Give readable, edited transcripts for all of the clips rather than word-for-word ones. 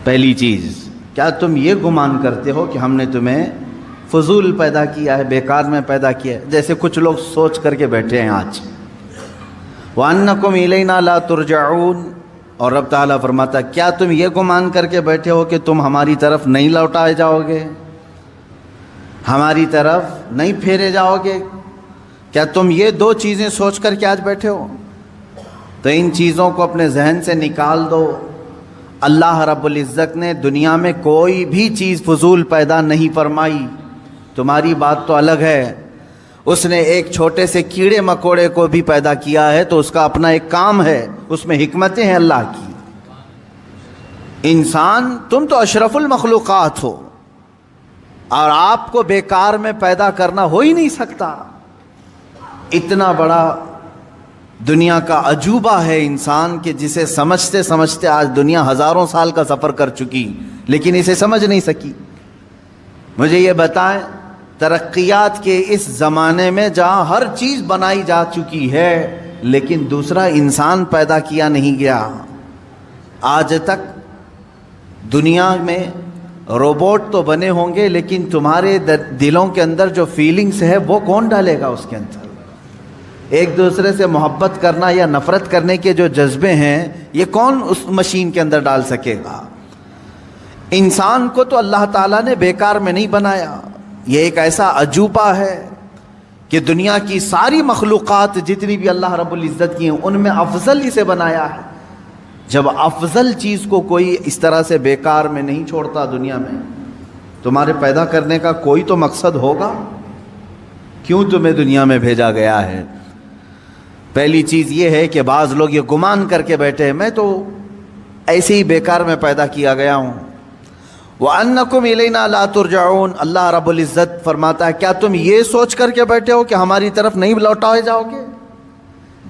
پہلی چیز، کیا تم یہ گمان کرتے ہو کہ ہم نے تمہیں فضول پیدا کیا ہے، بیکار میں پیدا کیا ہے؟ جیسے کچھ لوگ سوچ کر کے بیٹھے ہیں آج، وَأَنَّكُمْ إِلَيْنَا لَا تُرْجَعُونَ، اور رب تعالیٰ فرماتا ہے کیا تم یہ گمان کر کے بیٹھے ہو کہ تم ہماری طرف نہیں لوٹائے جاؤ گے، ہماری طرف نہیں پھیرے جاؤ گے؟ کیا تم یہ دو چیزیں سوچ کر کے آج بیٹھے ہو؟ تو ان چیزوں کو اپنے ذہن سے نکال دو۔ اللہ رب العزت نے دنیا میں کوئی بھی چیز فضول پیدا نہیں فرمائی۔ تمہاری بات تو الگ ہے، اس نے ایک چھوٹے سے کیڑے مکوڑے کو بھی پیدا کیا ہے تو اس کا اپنا ایک کام ہے، اس میں حکمتیں ہیں اللہ کی۔ انسان تم تو اشرف المخلوقات ہو، اور آپ کو بیکار میں پیدا کرنا ہو ہی نہیں سکتا۔ اتنا بڑا دنیا کا عجوبہ ہے انسان کہ جسے سمجھتے سمجھتے آج دنیا ہزاروں سال کا سفر کر چکی لیکن اسے سمجھ نہیں سکی۔ مجھے یہ بتائیں، ترقیات کے اس زمانے میں جہاں ہر چیز بنائی جا چکی ہے لیکن دوسرا انسان پیدا کیا نہیں گیا، آج تک دنیا میں روبوٹ تو بنے ہوں گے لیکن تمہارے دلوں کے اندر جو فیلنگز ہے وہ کون ڈالے گا اس کے اندر؟ ایک دوسرے سے محبت کرنا یا نفرت کرنے کے جو جذبے ہیں یہ کون اس مشین کے اندر ڈال سکے گا؟ انسان کو تو اللہ تعالیٰ نے بیکار میں نہیں بنایا، یہ ایک ایسا عجوبہ ہے کہ دنیا کی ساری مخلوقات جتنی بھی اللہ رب العزت کی ہیں ان میں افضل اسے بنایا ہے۔ جب افضل چیز کو کوئی اس طرح سے بیکار میں نہیں چھوڑتا دنیا میں، تمہارے پیدا کرنے کا کوئی تو مقصد ہوگا، کیوں تمہیں دنیا میں بھیجا گیا ہے؟ پہلی چیز یہ ہے کہ بعض لوگ یہ گمان کر کے بیٹھے ہیں میں تو ایسے ہی بیکار میں پیدا کیا گیا ہوں۔ وَأَنَّكُمْ إِلَيْنَا لَا تُرْجَعُونَ، اللہ رب العزت فرماتا ہے کیا تم یہ سوچ کر کے بیٹھے ہو کہ ہماری طرف نہیں لوٹائے جاؤ گے؟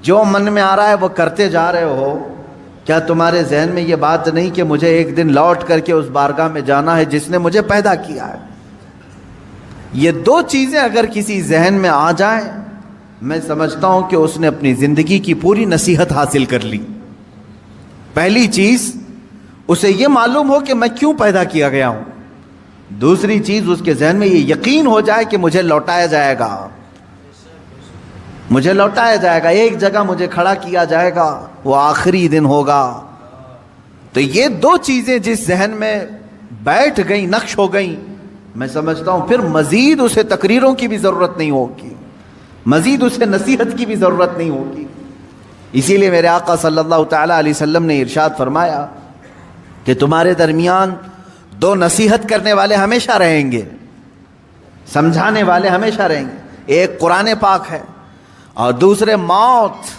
جو من میں آ رہا ہے وہ کرتے جا رہے ہو، کیا تمہارے ذہن میں یہ بات نہیں کہ مجھے ایک دن لوٹ کر کے اس بارگاہ میں جانا ہے جس نے مجھے پیدا کیا ہے؟ یہ دو چیزیں اگر کسی ذہن میں آ جائیں، میں سمجھتا ہوں کہ اس نے اپنی زندگی کی پوری نصیحت حاصل کر لی۔ پہلی چیز، اسے یہ معلوم ہو کہ میں کیوں پیدا کیا گیا ہوں۔ دوسری چیز، اس کے ذہن میں یہ یقین ہو جائے کہ مجھے لوٹایا جائے گا، مجھے لوٹایا جائے گا، ایک جگہ مجھے کھڑا کیا جائے گا، وہ آخری دن ہوگا۔ تو یہ دو چیزیں جس ذہن میں بیٹھ گئیں، نقش ہو گئیں، میں سمجھتا ہوں پھر مزید اسے تقریروں کی بھی ضرورت نہیں ہوگی، مزید اسے نصیحت کی بھی ضرورت نہیں ہوگی۔ اسی لیے میرے آقا صلی اللہ تعالیٰ علیہ وسلم نے ارشاد فرمایا کہ تمہارے درمیان دو نصیحت کرنے والے ہمیشہ رہیں گے، سمجھانے والے ہمیشہ رہیں گے، ایک قرآن پاک ہے اور دوسرے موت۔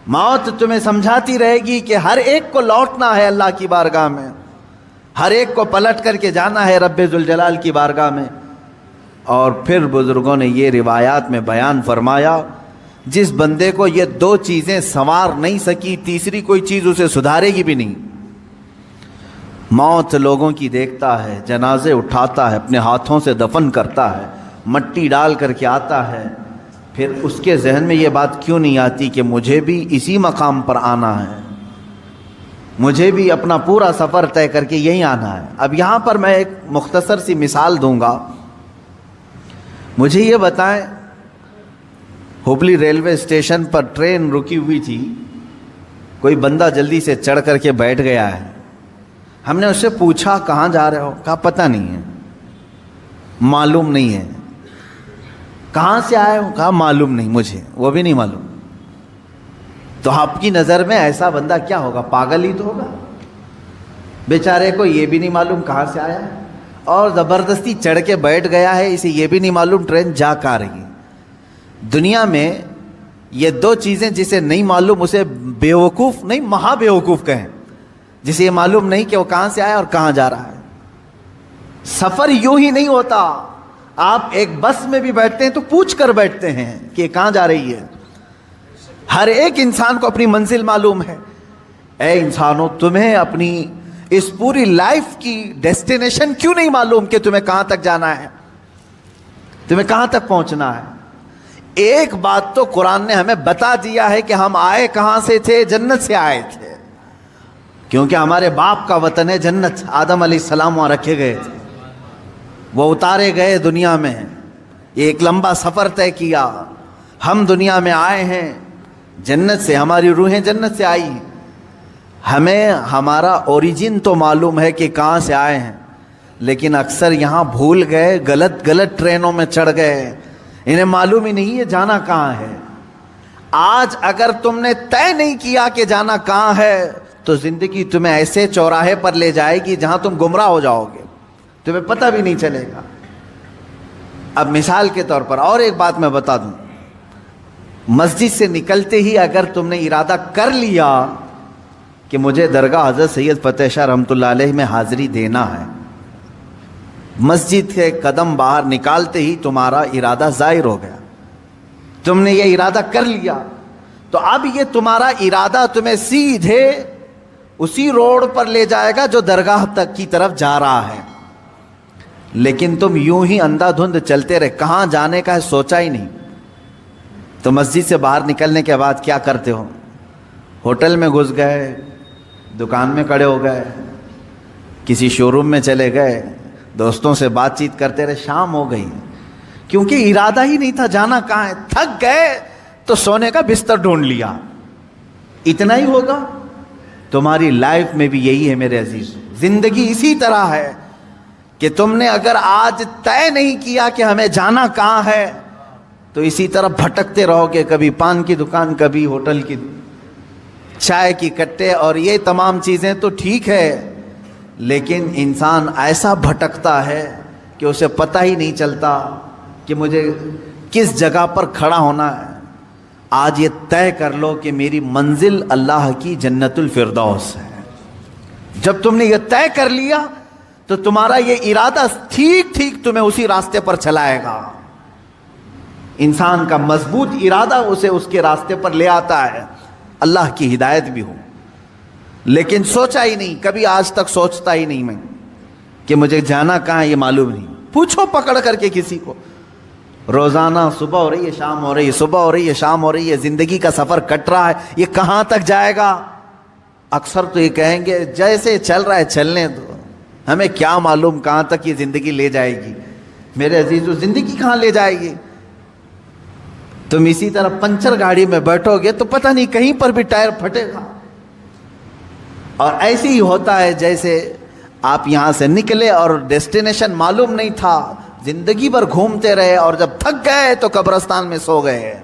موت تمہیں سمجھاتی رہے گی کہ ہر ایک کو لوٹنا ہے اللہ کی بارگاہ میں، ہر ایک کو پلٹ کر کے جانا ہے رب ذوالجلال کی بارگاہ میں۔ اور پھر بزرگوں نے یہ روایات میں بیان فرمایا جس بندے کو یہ دو چیزیں سنوار نہیں سکی، تیسری کوئی چیز اسے سدھارے گی بھی نہیں۔ موت لوگوں کی دیکھتا ہے، جنازے اٹھاتا ہے، اپنے ہاتھوں سے دفن کرتا ہے، مٹی ڈال کر کے آتا ہے، پھر اس کے ذہن میں یہ بات کیوں نہیں آتی کہ مجھے بھی اسی مقام پر آنا ہے، مجھے بھی اپنا پورا سفر طے کر کے یہیں آنا ہے۔ اب یہاں پر میں ایک مختصر سی مثال دوں گا۔ مجھے یہ بتائیں، ہبلی ریلوے اسٹیشن پر ٹرین رکی ہوئی تھی، کوئی بندہ جلدی سے چڑھ کر کے بیٹھ گیا ہے، ہم نے اس سے پوچھا کہاں جا رہے ہو؟ کہا پتہ نہیں ہے، معلوم نہیں ہے۔ کہاں سے آئے ہو؟ کہا معلوم نہیں مجھے، وہ بھی نہیں معلوم۔ تو آپ کی نظر میں ایسا بندہ کیا ہوگا؟ پاگل ہی تو ہوگا، بیچارے کو یہ بھی نہیں معلوم کہاں سے آیا ہے اور زبردستی چڑھ کے بیٹھ گیا ہے، اسے یہ بھی نہیں معلوم ٹرین جا کہاں رہی ہے۔ دنیا میں یہ دو چیزیں جسے نہیں معلوم اسے بیوقوف نہیں، مہا بیوقوف کہیں، جسے یہ معلوم نہیں کہ وہ کہاں سے آیا اور کہاں جا رہا ہے۔ سفر یوں ہی نہیں ہوتا، آپ ایک بس میں بھی بیٹھتے ہیں تو پوچھ کر بیٹھتے ہیں کہ یہ کہاں جا رہی ہے۔ ہر ایک انسان کو اپنی منزل معلوم ہے۔ اے انسانوں، تمہیں اپنی اس پوری لائف کی ڈیسٹینیشن کیوں نہیں معلوم کہ تمہیں کہاں تک جانا ہے، تمہیں کہاں تک پہنچنا ہے؟ ایک بات تو قرآن نے ہمیں بتا دیا ہے کہ ہم آئے کہاں سے تھے؟ جنت سے آئے تھے، کیونکہ ہمارے باپ کا وطن ہے جنت. آدم علیہ السلام وہاں رکھے گئے تھے, وہ اتارے گئے دنیا میں, ایک لمبا سفر طے کیا. ہم دنیا میں آئے ہیں جنت سے, ہماری روحیں جنت سے آئی ہیں. ہمیں ہمارا اوریجن تو معلوم ہے کہ کہاں سے آئے ہیں, لیکن اکثر یہاں بھول گئے, غلط ٹرینوں میں چڑھ گئے, انہیں معلوم ہی نہیں ہے جانا کہاں ہے. آج اگر تم نے طے نہیں کیا کہ جانا کہاں ہے تو زندگی تمہیں ایسے چوراہے پر لے جائے گی جہاں تم گمراہ ہو جاؤ گے, تمہیں پتہ بھی نہیں چلے گا. اب مثال کے طور پر اور ایک بات میں بتا دوں, مسجد سے نکلتے ہی اگر تم نے ارادہ کر لیا کہ مجھے درگاہ حضرت سید فتح شاہ رحمۃ اللہ علیہ میں حاضری دینا ہے, مسجد کے قدم باہر نکالتے ہی تمہارا ارادہ ظاہر ہو گیا, تم نے یہ ارادہ کر لیا, تو اب یہ تمہارا ارادہ تمہیں سیدھے اسی روڈ پر لے جائے گا جو درگاہ تک کی طرف جا رہا ہے. لیکن تم یوں ہی اندھا دھند چلتے رہے, کہاں جانے کا ہے سوچا ہی نہیں. تو مسجد سے باہر نکلنے کے بعد کیا کرتے ہو؟ ہوٹل میں گھس گئے, دکان میں کھڑے ہو گئے, کسی شو روم میں چلے گئے, دوستوں سے بات چیت کرتے رہے, شام ہو گئی. کیونکہ ارادہ ہی نہیں تھا جانا کہاں ہے. تھک گئے تو سونے کا بستر ڈھونڈ لیا. اتنا ہی ہوگا. تمہاری لائف میں بھی یہی ہے میرے عزیز. زندگی اسی طرح ہے کہ تم نے اگر آج طے نہیں کیا کہ ہمیں جانا کہاں ہے تو اسی طرح بھٹکتے رہو گے, کبھی پان کی دکان, کبھی ہوٹل کی چائے کی کٹے, اور یہ تمام چیزیں تو ٹھیک ہے, لیکن انسان ایسا بھٹکتا ہے کہ اسے پتہ ہی نہیں چلتا کہ مجھے کس جگہ پر کھڑا ہونا ہے. آج یہ طے کر لو کہ میری منزل اللہ کی جنت الفردوس ہے. جب تم نے یہ طے کر لیا تو تمہارا یہ ارادہ ٹھیک تمہیں اسی راستے پر چلائے گا. انسان کا مضبوط ارادہ اسے اس کے راستے پر لے آتا ہے, اللہ کی ہدایت بھی ہو. لیکن سوچا ہی نہیں, کبھی آج تک سوچتا ہی نہیں میں کہ مجھے جانا کہاں یہ معلوم نہیں. پوچھو پکڑ کر کے کسی کو, روزانہ صبح ہو رہی ہے شام ہو رہی ہے, صبح ہو رہی ہے شام ہو رہی ہے, زندگی کا سفر کٹ رہا ہے, یہ کہاں تک جائے گا؟ اکثر تو یہ کہیں گے جیسے چل رہا ہے چلنے دو, ہمیں کیا معلوم کہاں تک یہ زندگی لے جائے گی. میرے عزیزو, زندگی کہاں لے جائے گی؟ تم اسی طرح پنچر گاڑی میں بیٹھو گے تو پتہ نہیں کہیں پر بھی ٹائر پھٹے گا. اور ایسے ہی ہوتا ہے جیسے آپ یہاں سے نکلے اور ڈیسٹینیشن معلوم نہیں تھا, زندگی بھر گھومتے رہے اور جب تھک گئے تو قبرستان میں سو گئے.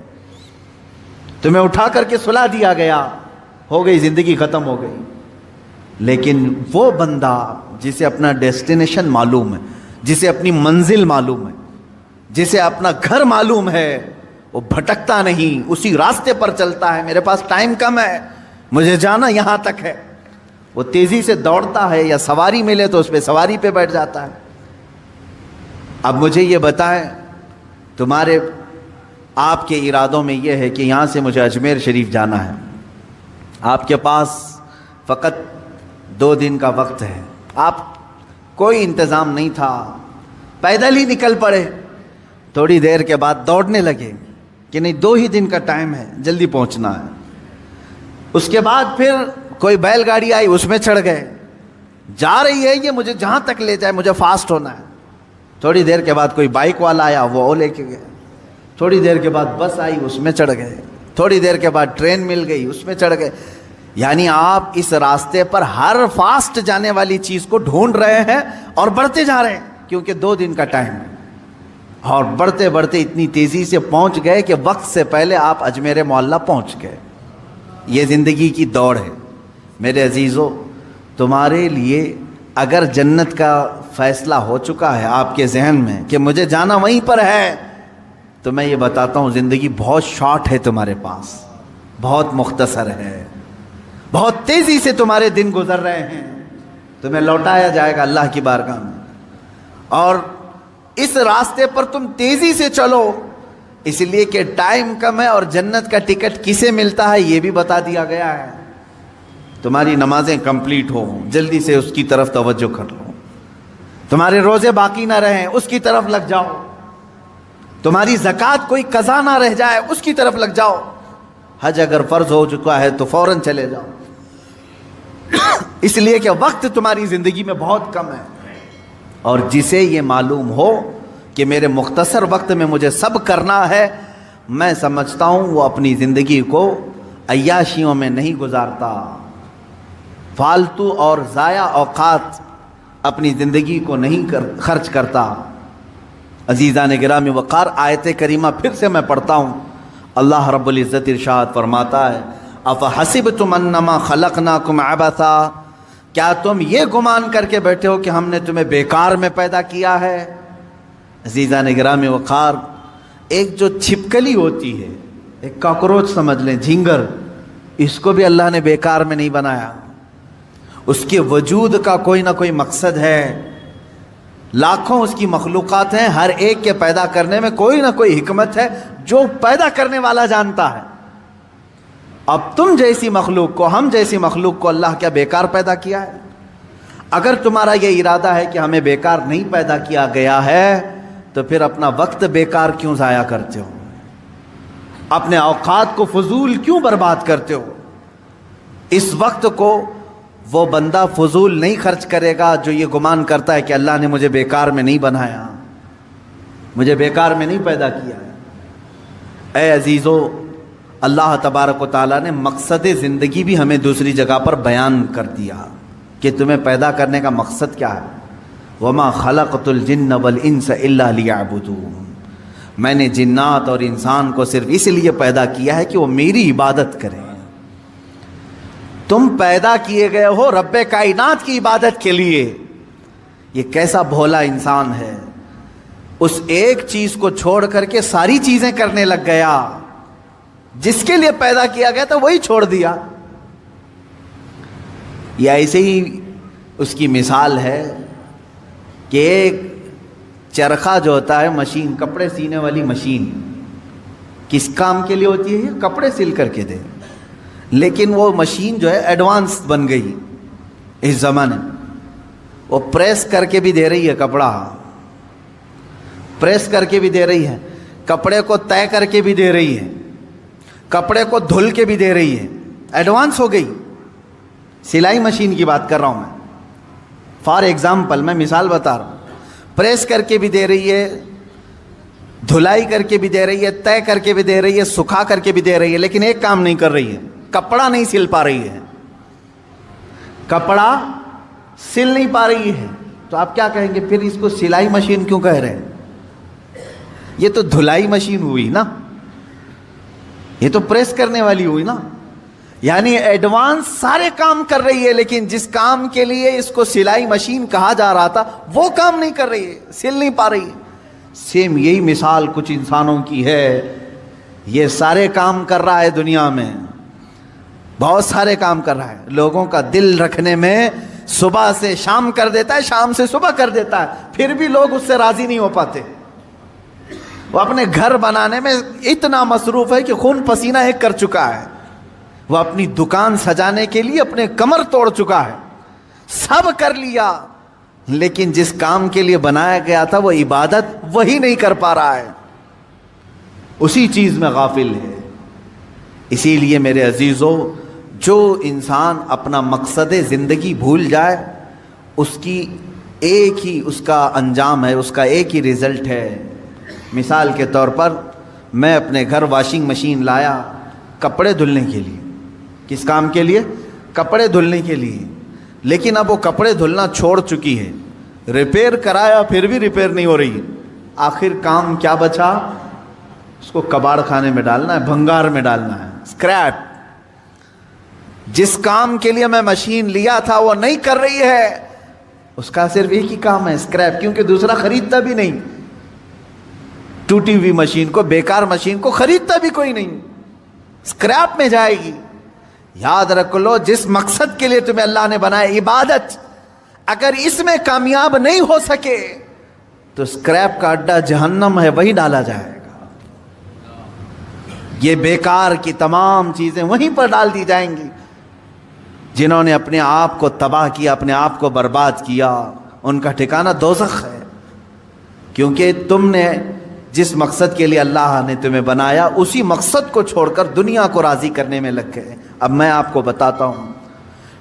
تمہیں اٹھا کر کے سلا دیا گیا, ہو گئی زندگی ختم ہو گئی. لیکن وہ بندہ جسے اپنا ڈیسٹینیشن معلوم ہے, جسے اپنی منزل معلوم ہے, جسے اپنا گھر معلوم ہے, وہ بھٹکتا نہیں, اسی راستے پر چلتا ہے. میرے پاس ٹائم کم ہے, مجھے جانا یہاں تک ہے. وہ تیزی سے دوڑتا ہے, یا سواری ملے تو اس پہ سواری پہ بیٹھ جاتا ہے. اب مجھے یہ بتائیں, تمہارے آپ کے ارادوں میں یہ ہے کہ یہاں سے مجھے اجمیر شریف جانا ہے, آپ کے پاس فقط 2 دن کا وقت ہے, آپ کوئی انتظام نہیں تھا, پیدل ہی نکل پڑے. تھوڑی دیر کے بعد دوڑنے لگے کہ نہیں 2 ہی دن کا ٹائم ہے, جلدی پہنچنا ہے. اس کے بعد پھر کوئی بیل گاڑی آئی, اس میں چڑھ گئے, جا رہی ہے یہ, مجھے جہاں تک لے جائے, مجھے فاسٹ ہونا ہے. تھوڑی دیر کے بعد کوئی بائک والا آیا, وہ لے کے گئے. تھوڑی دیر کے بعد بس آئی, اس میں چڑھ گئے. تھوڑی دیر کے بعد ٹرین مل گئی, اس میں چڑھ گئے. یعنی آپ اس راستے پر ہر فاسٹ جانے والی چیز کو ڈھونڈ رہے ہیں اور بڑھتے جا رہے ہیں, کیونکہ 2 دن کا ٹائم ہے. اور بڑھتے بڑھتے اتنی تیزی سے پہنچ گئے کہ وقت سے پہلے آپ اجمیر معلیٰ پہنچ گئے. یہ زندگی کی دوڑ ہے. میرے عزیزو, تمہارے لیے اگر جنت کا فیصلہ ہو چکا ہے آپ کے ذہن میں کہ مجھے جانا وہیں پر ہے, تو میں یہ بتاتا ہوں زندگی بہت شارٹ ہے تمہارے پاس, بہت مختصر ہے, بہت تیزی سے تمہارے دن گزر رہے ہیں. تمہیں لوٹایا جائے گا اللہ کی بارگاہ میں, اور اس راستے پر تم تیزی سے چلو, اس لیے کہ ٹائم کم ہے. اور جنت کا ٹکٹ کسے ملتا ہے یہ بھی بتا دیا گیا ہے. تمہاری نمازیں کمپلیٹ ہو, جلدی سے اس کی طرف توجہ کر لو. تمہارے روزے باقی نہ رہیں, اس کی طرف لگ جاؤ. تمہاری زکوٰۃ کوئی قضا نہ رہ جائے, اس کی طرف لگ جاؤ. حج اگر فرض ہو چکا ہے تو فوراً چلے جاؤ. اس لیے کہ وقت تمہاری زندگی میں بہت کم ہے، اور جسے یہ معلوم ہو کہ میرے مختصر وقت میں مجھے سب کرنا ہے، میں سمجھتا ہوں وہ اپنی زندگی کو عیاشیوں میں نہیں گزارتا، فالتو اور ضائع اوقات اپنی زندگی کو نہیں خرچ کرتا۔ عزیزان گرامی وقار، آیت کریمہ پھر سے میں پڑھتا ہوں۔ اللہ رب العزت ارشاد فرماتا ہے، افحسبتم انما خلقناکم عبثا، کیا تم یہ گمان کر کے بیٹھے ہو کہ ہم نے تمہیں بیکار میں پیدا کیا ہے؟ عزیزان گرامی وقار، ایک جو چھپکلی ہوتی ہے، ایک کاکروچ سمجھ لیں، جھینگر، اس کو بھی اللہ نے بیکار میں نہیں بنایا، اس کے وجود کا کوئی نہ کوئی مقصد ہے۔ لاکھوں اس کی مخلوقات ہیں، ہر ایک کے پیدا کرنے میں کوئی نہ کوئی حکمت ہے جو پیدا کرنے والا جانتا ہے۔ اب تم جیسی مخلوق کو، ہم جیسی مخلوق کو اللہ کیا بیکار پیدا کیا ہے؟ اگر تمہارا یہ ارادہ ہے کہ ہمیں بیکار نہیں پیدا کیا گیا ہے تو پھر اپنا وقت بیکار کیوں ضائع کرتے ہو؟ اپنے اوقات کو فضول کیوں برباد کرتے ہو؟ اس وقت کو وہ بندہ فضول نہیں خرچ کرے گا جو یہ گمان کرتا ہے کہ اللہ نے مجھے بیکار میں نہیں بنایا، مجھے بیکار میں نہیں پیدا کیا ہے۔ اے عزیزو، اللہ تبارک و تعالیٰ نے مقصد زندگی بھی ہمیں دوسری جگہ پر بیان کر دیا کہ تمہیں پیدا کرنے کا مقصد کیا ہے۔ وَمَا خَلَقْتُ الْجِنَّ وَالْإِنسَ إِلَّا لِيَعْبُدُونِ، میں نے جنات اور انسان کو صرف اس لیے پیدا کیا ہے کہ وہ میری عبادت کریں۔ تم پیدا کیے گئے ہو رب کائنات کی عبادت کے لیے۔ یہ کیسا بھولا انسان ہے، اس ایک چیز کو چھوڑ کر کے ساری چیزیں کرنے لگ گیا، جس کے لیے پیدا کیا گیا تھا وہی چھوڑ دیا۔ یہ ایسے ہی اس کی مثال ہے کہ ایک چرخہ جو ہوتا ہے، مشین، کپڑے سینے والی مشین، کس کام کے لیے ہوتی ہے؟ کپڑے سل کر کے دے، لیکن وہ مشین جو ہے ایڈوانس بن گئی اس زمانے، وہ پریس کر کے بھی دے رہی ہے، کپڑا پریس کر کے بھی دے رہی ہے، کپڑے کو طے کر کے بھی دے رہی ہے، کپڑے کو دھل کے بھی دے رہی ہے، ایڈوانس ہو گئی۔ سلائی مشین کی بات کر رہا ہوں میں، فار ایگزامپل میں مثال بتا رہا ہوں۔ پریس کر کے بھی دے رہی ہے، دھلائی کر کے بھی دے رہی ہے، طے کر کے بھی دے رہی ہے، سکھا کر کے بھی دے رہی ہے، لیکن ایک کام نہیں کر رہی ہے، کپڑا نہیں سل پا رہی ہے، کپڑا سل نہیں پا رہی ہے۔ تو آپ کیا کہیں گے؟ پھر اس کو سلائی مشین کیوں کہہ رہے ہیں؟ یہ تو دھلائی مشین ہوئی نا، یہ تو پریس کرنے والی ہوئی نا، یعنی ایڈوانس سارے کام کر رہی ہے، لیکن جس کام کے لیے اس کو سلائی مشین کہا جا رہا تھا وہ کام نہیں کر رہی ہے، سل نہیں پا رہی ہے۔ سیم یہی مثال کچھ انسانوں کی ہے، یہ سارے کام کر رہا ہے دنیا میں، بہت سارے کام کر رہا ہے، لوگوں کا دل رکھنے میں صبح سے شام کر دیتا ہے، شام سے صبح کر دیتا ہے، پھر بھی لوگ اس سے راضی نہیں ہو پاتے۔ وہ اپنے گھر بنانے میں اتنا مصروف ہے کہ خون پسینہ ایک کر چکا ہے، وہ اپنی دکان سجانے کے لیے اپنے کمر توڑ چکا ہے، سب کر لیا، لیکن جس کام کے لیے بنایا گیا تھا وہ عبادت وہی نہیں کر پا رہا ہے، اسی چیز میں غافل ہے۔ اسی لیے میرے عزیزو، جو انسان اپنا مقصد زندگی بھول جائے، اس کی ایک ہی اس کا انجام ہے، اس کا ایک ہی رزلٹ ہے۔ مثال کے طور پر میں اپنے گھر واشنگ مشین لایا کپڑے دھلنے کے لیے، کس کام کے لیے؟ کپڑے دھلنے کے لیے، لیکن اب وہ کپڑے دھلنا چھوڑ چکی ہے، ریپیئر کرایا پھر بھی ریپیئر نہیں ہو رہی، آخر کام کیا بچا؟ اس کو کباڑ خانے میں ڈالنا ہے، بھنگار میں ڈالنا ہے، اسکریپ۔ جس کام کے لیے میں مشین لیا تھا وہ نہیں کر رہی ہے، اس کا صرف ایک ہی کام ہے، اسکریپ، کیونکہ دوسرا خریدتا بھی نہیں، ٹوٹی ہوئی مشین کو، بیکار مشین کو خریدتا بھی کوئی نہیں، اسکریپ میں جائے گی۔ یاد رکھ لو، جس مقصد کے لیے تمہیں اللہ نے بنایا، عبادت، اگر اس میں کامیاب نہیں ہو سکے تو اسکریپ کا اڈا جہنم ہے، وہی ڈالا جائے گا۔ یہ بیکار کی تمام چیزیں وہیں پر ڈال دی جائیں گی۔ جنہوں نے اپنے آپ کو تباہ کیا، اپنے آپ کو برباد کیا، ان کا ٹھکانہ دوزخ ہے، کیونکہ تم نے جس مقصد کے لیے اللہ نے تمہیں بنایا، اسی مقصد کو چھوڑ کر دنیا کو راضی کرنے میں لگ گئے۔ اب میں آپ کو بتاتا ہوں،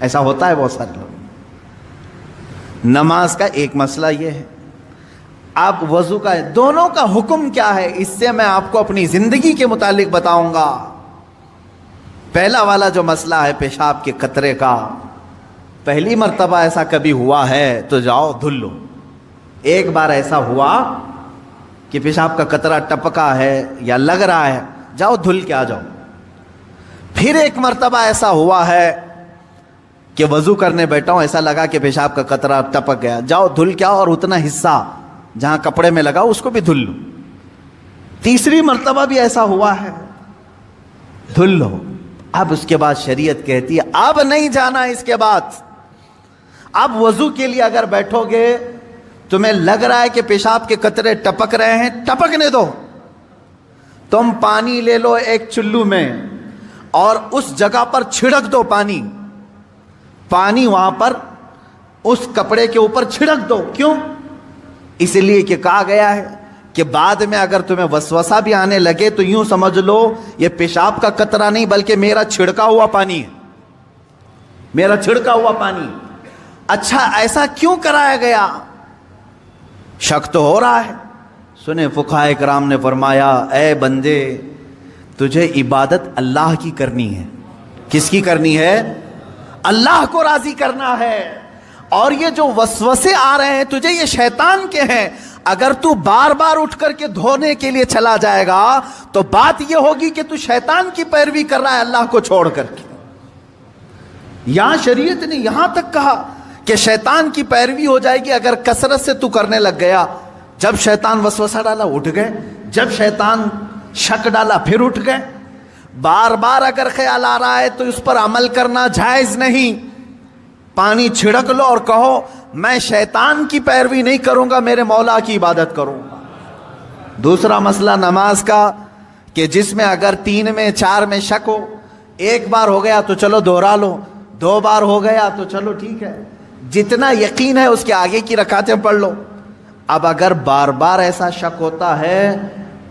ایسا ہوتا ہے بہت سارے لوگ. نماز کا ایک مسئلہ یہ ہے. آپ وضو کا دونوں کا حکم کیا ہے اس سے میں آپ کو اپنی زندگی کے متعلق بتاؤں گا. پہلا والا جو مسئلہ ہے پیشاب کے قطرے کا، پہلی مرتبہ ایسا کبھی ہوا ہے تو جاؤ دھل لو. ایک بار ایسا ہوا کہ پیشاب کا قطرہ ٹپکا ہے یا لگ رہا ہے، جاؤ دھل کے آ جاؤ. پھر ایک مرتبہ ایسا ہوا ہے کہ وضو کرنے بیٹھا ہوں، ایسا لگا کہ پیشاب کا قطرہ ٹپک گیا، جاؤ دھل کے آؤ اور اتنا حصہ جہاں کپڑے میں لگا اس کو بھی دھل لو. تیسری مرتبہ بھی ایسا ہوا ہے، دھل لو. اب اس کے بعد شریعت کہتی ہے اب نہیں جانا. اس کے بعد اب وضو کے لیے اگر بیٹھو گے تمہیں لگ رہا ہے کہ پیشاب کے قطرے ٹپک رہے ہیں، ٹپکنے دو. تم پانی لے لو ایک چلو میں اور اس جگہ پر چھڑک دو پانی وہاں پر اس کپڑے کے اوپر چھڑک دو. کیوں؟ اس لیے کہ کہا گیا ہے کہ بعد میں اگر تمہیں وسوسہ بھی آنے لگے تو یوں سمجھ لو یہ پیشاب کا قطرہ نہیں بلکہ میرا چھڑکا ہوا پانی ہے، میرا چھڑکا ہوا پانی. اچھا ایسا کیوں کرایا گیا؟ شک تو ہو رہا ہے. سنیں فقہائے کرام نے فرمایا اے بندے تجھے عبادت اللہ کی کرنی ہے. کس کی کرنی ہے؟ اللہ کو راضی کرنا ہے. اور یہ جو وسوسے آ رہے ہیں تجھے یہ شیطان کے ہیں. اگر تو بار بار اٹھ کر کے دھونے کے لیے چلا جائے گا تو بات یہ ہوگی کہ تو شیطان کی پیروی کر رہا ہے اللہ کو چھوڑ کر کے. یہاں شریعت نے یہاں تک کہا کہ شیطان کی پیروی ہو جائے گی اگر کثرت سے تو کرنے لگ گیا. جب شیطان وسوسہ ڈالا اٹھ گئے، جب شیطان شک ڈالا پھر اٹھ گئے. بار بار اگر خیال آ رہا ہے تو اس پر عمل کرنا جائز نہیں. پانی چھڑک لو اور کہو میں شیطان کی پیروی نہیں کروں گا، میرے مولا کی عبادت کروں گا. دوسرا مسئلہ نماز کا کہ جس میں اگر 3 میں 4 میں شک ہو، ایک بار ہو گیا تو چلو دوہرا لو، 2 بار ہو گیا تو چلو ٹھیک ہے، جتنا یقین ہے اس کے آگے کی رکعتیں پڑھ لو. اب اگر بار بار ایسا شک ہوتا ہے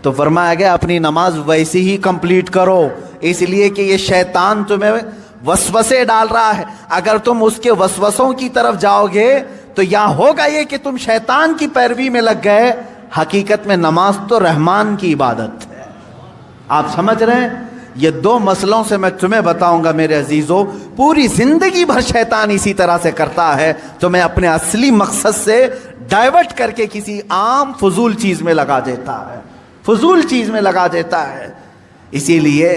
تو فرمایا گیا اپنی نماز ویسی ہی کمپلیٹ کرو، اس لیے کہ یہ شیطان تمہیں وسوسے ڈال رہا ہے. اگر تم اس کے وسوسوں کی طرف جاؤ گے تو یہاں ہوگا یہ کہ تم شیطان کی پیروی میں لگ گئے. حقیقت میں نماز تو رحمان کی عبادت ہے. آپ سمجھ رہے ہیں؟ یہ 2 مسئلوں سے میں تمہیں بتاؤں گا میرے عزیزو. پوری زندگی بھر شیطان اسی طرح سے کرتا ہے، تو میں اپنے اصلی مقصد سے ڈائیورٹ کر کے کسی عام فضول چیز میں لگا دیتا ہے، فضول چیز میں لگا دیتا ہے. اسی لیے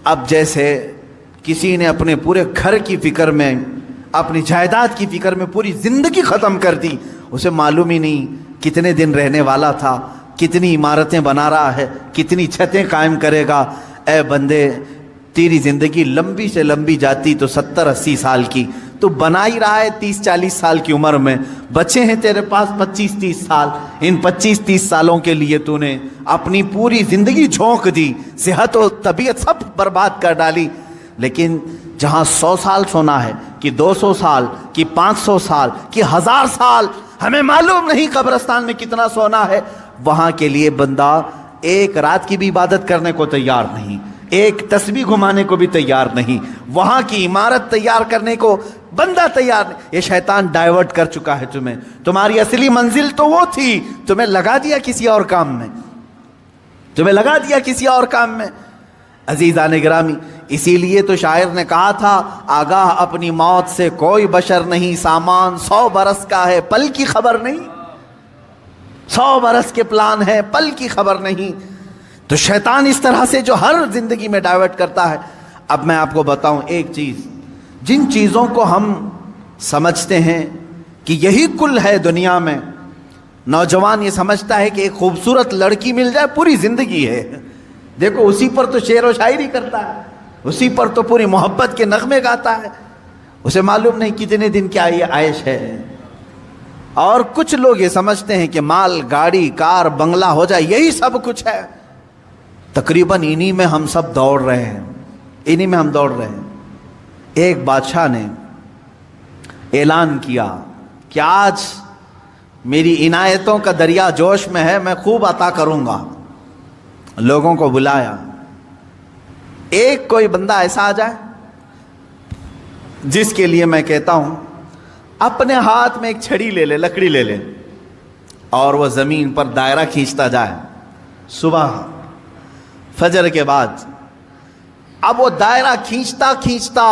اب جیسے کسی نے اپنے پورے گھر کی فکر میں، اپنی جائیداد کی فکر میں پوری زندگی ختم کر دی، اسے معلوم ہی نہیں کتنے دن رہنے والا تھا، کتنی عمارتیں بنا رہا ہے، کتنی چھتیں قائم کرے گا. اے بندے تیری زندگی لمبی سے لمبی جاتی تو 70-80 سال کی، تو بنا ہی رہا ہے 30-40 سال کی عمر میں. بچے ہیں تیرے پاس 25-30 سال، ان 25-30 سالوں کے لیے تو نے اپنی پوری زندگی جھونک دی، صحت و طبیعت سب برباد کر ڈالی. لیکن جہاں 100 سال سونا ہے کہ 200 سال کہ 500 سال کہ 1000 سال، ہمیں معلوم نہیں قبرستان میں کتنا سونا ہے، وہاں کے لیے بندہ ایک رات کی بھی عبادت کرنے کو تیار نہیں، ایک تسبیح گھمانے کو بھی تیار نہیں، وہاں کی عمارت تیار کرنے کو بندہ تیار نہیں. یہ شیطان ڈائیورٹ کر چکا ہے تمہیں. تمہاری اصلی منزل تو وہ تھی، تمہیں لگا دیا کسی اور کام میں، تمہیں لگا دیا کسی اور کام میں. عزیزان گرامی، اسی لیے تو شاعر نے کہا تھا آگاہ اپنی موت سے کوئی بشر نہیں، سامان 100 برس کا ہے پل کی خبر نہیں. 100 برس کے پلان ہے پل کی خبر نہیں. تو شیطان اس طرح سے جو ہر زندگی میں ڈائیورٹ کرتا ہے. اب میں آپ کو بتاؤں ایک چیز، جن چیزوں کو ہم سمجھتے ہیں کہ یہی کل ہے دنیا میں، نوجوان یہ سمجھتا ہے کہ ایک خوبصورت لڑکی مل جائے پوری زندگی ہے. دیکھو اسی پر تو شعر و شاعری کرتا ہے، اسی پر تو پوری محبت کے نغمے گاتا ہے، اسے معلوم نہیں کتنے دن کیا یہ عائش ہے. اور کچھ لوگ یہ سمجھتے ہیں کہ مال گاڑی کار بنگلہ ہو جائے یہی سب کچھ ہے. تقریباً انہی میں ہم سب دوڑ رہے ہیں، انہی میں ہم دوڑ رہے ہیں. ایک بادشاہ نے اعلان کیا کہ آج میری عنایتوں کا دریا جوش میں ہے، میں خوب عطا کروں گا. لوگوں کو بلایا، ایک کوئی بندہ ایسا آ جائے جس کے لیے میں کہتا ہوں اپنے ہاتھ میں ایک چھڑی لے لے, لکڑی لے لے, اور وہ زمین پر دائرہ کھینچتا جائے صبح فجر کے بعد. اب وہ دائرہ کھینچتا کھینچتا